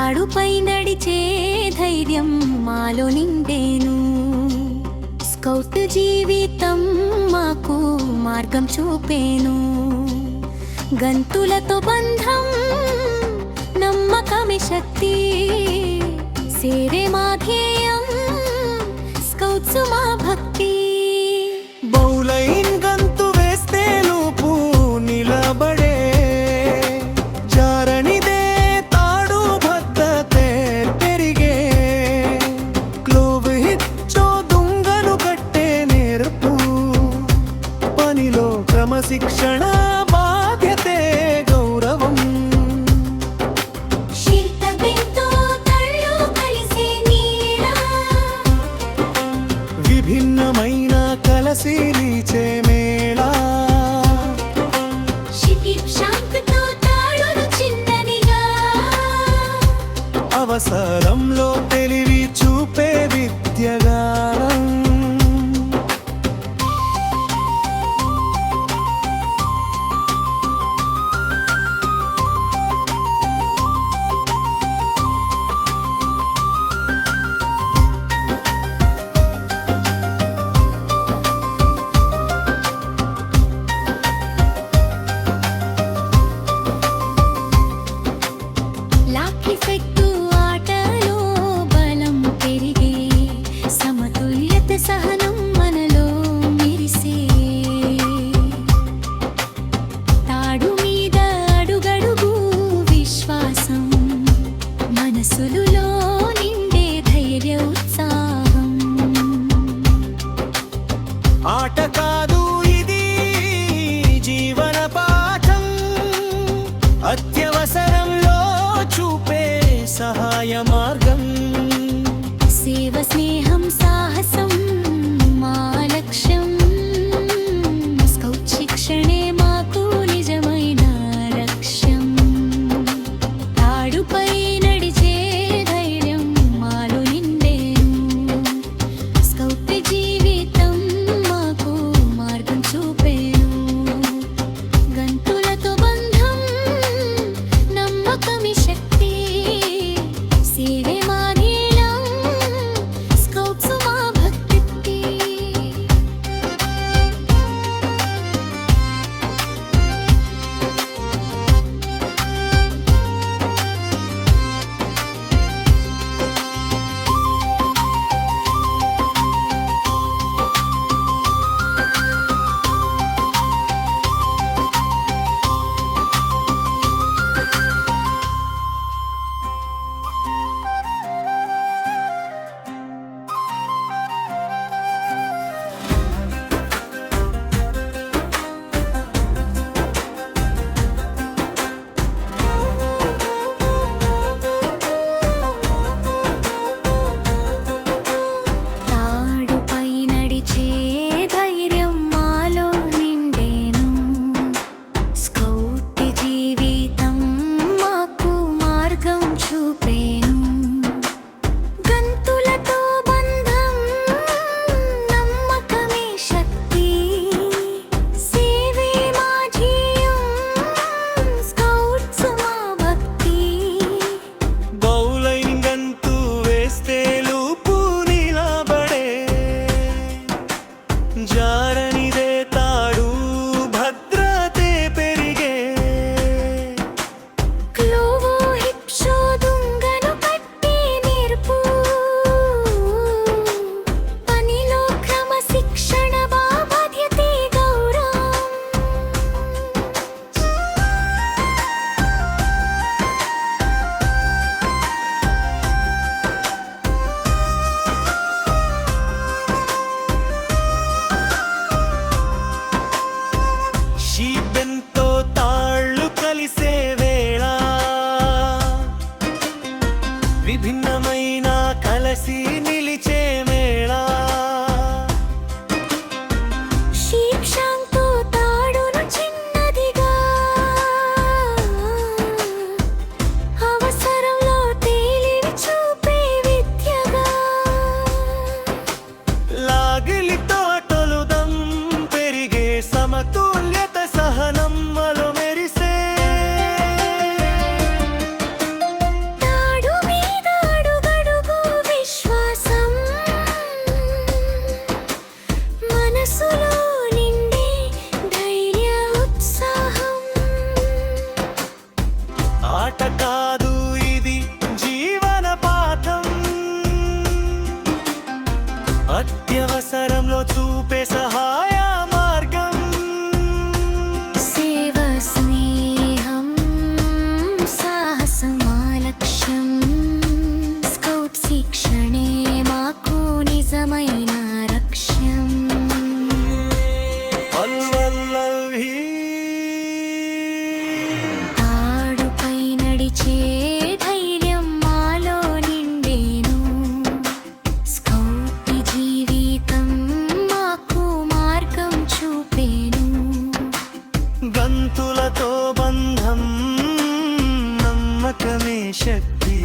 తాడుపై నడిచే ధైర్యం మాలో నిండేను. స్కౌట్ జీవితం మాకు మార్గం చూపేను. గంతులతో బంధం నమ్మకమే శక్తి. సేరే మా ధ్యేయం, స్కౌట్స్ మా భక్తి. బౌలైన్ గంతు వేస్తే లోపు నిలబడే జారనిదే తాడు భద్రతే పెరిగే. క్లోవ్ హిచ్చో దుంగను కట్టే నేర్పు. పనిలో క్రమశిక్షణ బాధ్యతే గౌరవం. విభిన్నమైన కలసిరీచే మేళా. అవసరంలో తెలివి చూపే విద్యగారం. అత్యవసరంలో చూపే సహాయ మార్గం సేవ స్నేహం సాహసం మా లక్ష్యం స్కౌట్ శిక్షణే మాకు నిజమైన లక్ష్యం వల్వల్లవి తాడుపై నడిచే ధైర్యం మాలో నిండేను స్కౌట్ జీవితం మాకు మార్గం చూపేను గంతులతో బంధం నమ్మకమే శక్తి